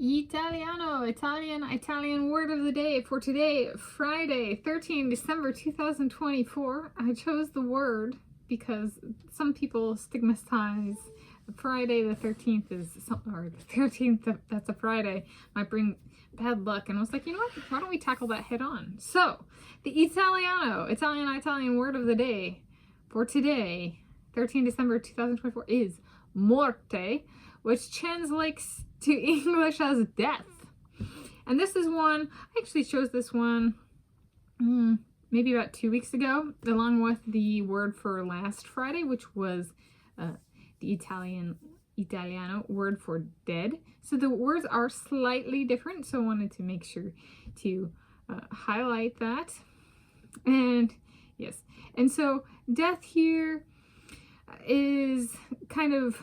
Italiano, Italian word of the day for today, Friday, 13 December 2024. I chose the word because some people stigmatize Friday the 13th or the 13th, that's a Friday, might bring bad luck. And I was like, you know what? Why don't we tackle that head on? So, the Italian word of the day for today, 13 December 2024, is Morte, which translates to English as death. And this is one, I actually chose this one maybe about 2 weeks ago, along with the word for last Friday, which was the Italiano word for dead. So the words are slightly different, so I wanted to make sure to highlight that. And yes, and so death here is kind of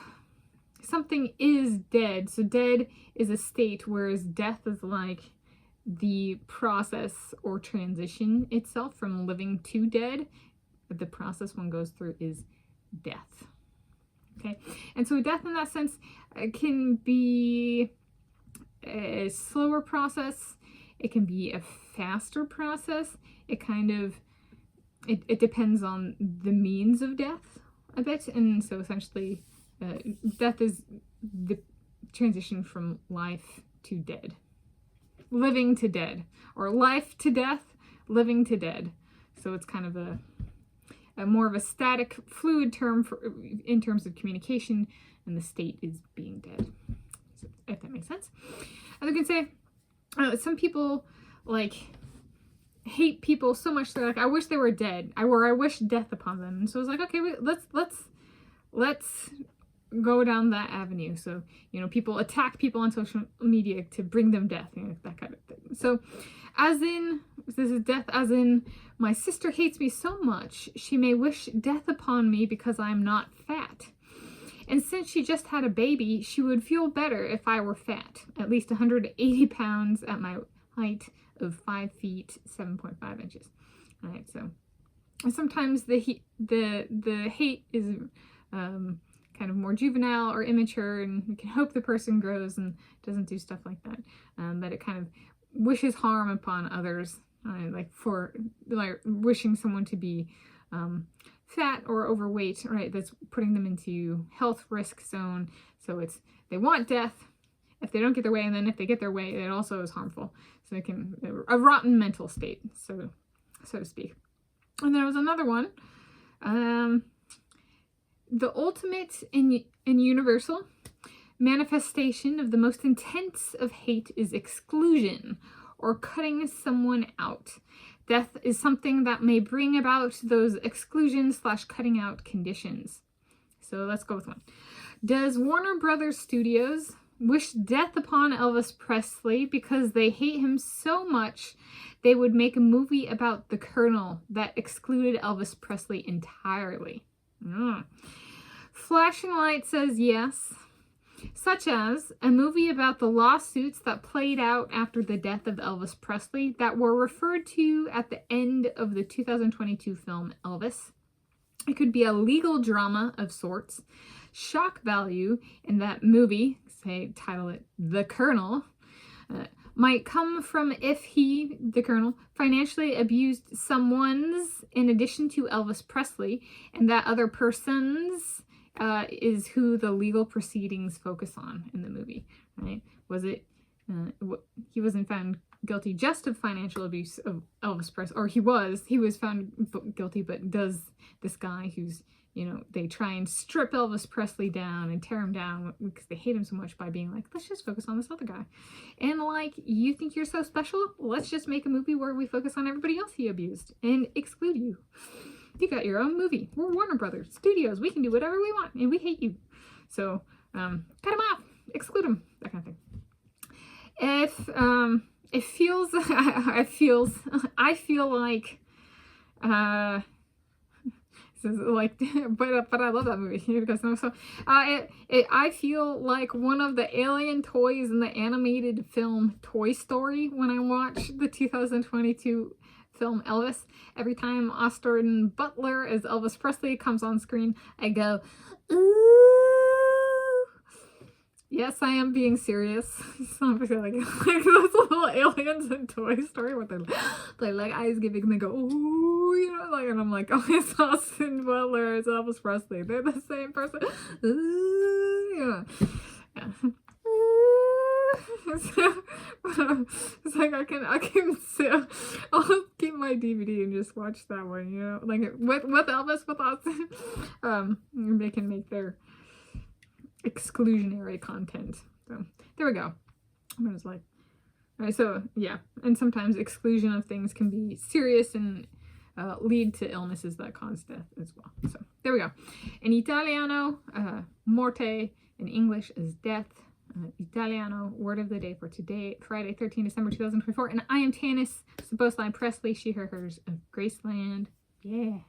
something is dead. So dead is a state, whereas death is like the process or transition itself from living to dead. The process one goes through is death. Okay, and so death in that sense can be a slower process. It can be a faster process. It kind of, it depends on the means of death a bit. And so essentially death is the transition from life to dead, living to dead, or life to death, living to dead. So it's kind of a more of a static, fluid term in terms of communication, and the state is being dead. So, if that makes sense. And I can say some people like hate people so much they're like, I wish they were dead, or I wish death upon them. And so I was like, okay, let's go down that avenue. So, you know, people attack people on social media to bring them death, you know, that kind of thing. So, as in, this is death as in, my sister hates me so much, she may wish death upon me because I'm not fat. And since she just had a baby, she would feel better if I were fat, at least 180 pounds at my height of 5 feet, 7.5 inches. All right, so sometimes the hate is kind of more juvenile or immature, and you can hope the person grows and doesn't do stuff like that. But it kind of wishes harm upon others, like wishing someone to be fat or overweight, right? That's putting them into health risk zone. So they want death if they don't get their way, and then if they get their way, it also is harmful. So it can, a rotten mental state, so to speak. And there was another one. The ultimate and universal manifestation of the most intense of hate is exclusion, or cutting someone out. Death is something that may bring about those exclusion/cutting out conditions. So let's go with one. Does Warner Brothers Studios wish death upon Elvis Presley because they hate him so much they would make a movie about the Colonel that excluded Elvis Presley entirely? Flashing Light says yes, such as a movie about the lawsuits that played out after the death of Elvis Presley that were referred to at the end of the 2022 film Elvis. It could be a legal drama of sorts. Shock value in that movie, say title it The Colonel, might come from if he, the Colonel, financially abused someone's in addition to Elvis Presley, and that other person's is who the legal proceedings focus on in the movie, right? Was it, he wasn't found guilty just of financial abuse of Elvis Presley, or he was found guilty, but does this guy who's, you know, they try and strip Elvis Presley down and tear him down because they hate him so much by being like, let's just focus on this other guy. And like, you think you're so special? Let's just make a movie where we focus on everybody else he abused and exclude you. You got your own movie. We're Warner Brothers Studios. We can do whatever we want, and we hate you. So, cut them off, exclude them, that kind of thing. If I feel like this is like, but I love that movie because so I feel like one of the alien toys in the animated film Toy Story when I watch the 2022 film Elvis. Every time Austin Butler as Elvis Presley comes on screen, I go, ooh. Yes, I am being serious. It's not like those little aliens in Toy Story where they like eyes giving and they go, ooh, you know, like, and I'm like, oh, it's Austin Butler, it's Elvis Presley. They're the same person. Ooh, yeah. It's like I can sit, I'll keep my DVD and just watch that one, you know, like with Elvis, with Austin. They can make their exclusionary content. So there we go. I was like, all right, so yeah, and sometimes exclusion of things can be serious and lead to illnesses that cause death as well. So there we go. In Italiano, morte in English is death. Italiano word of the day for today, Friday, 13 December 2024. And I am Tanis Coralee Leonhardi, she, her, hers of Graceland. Yeah.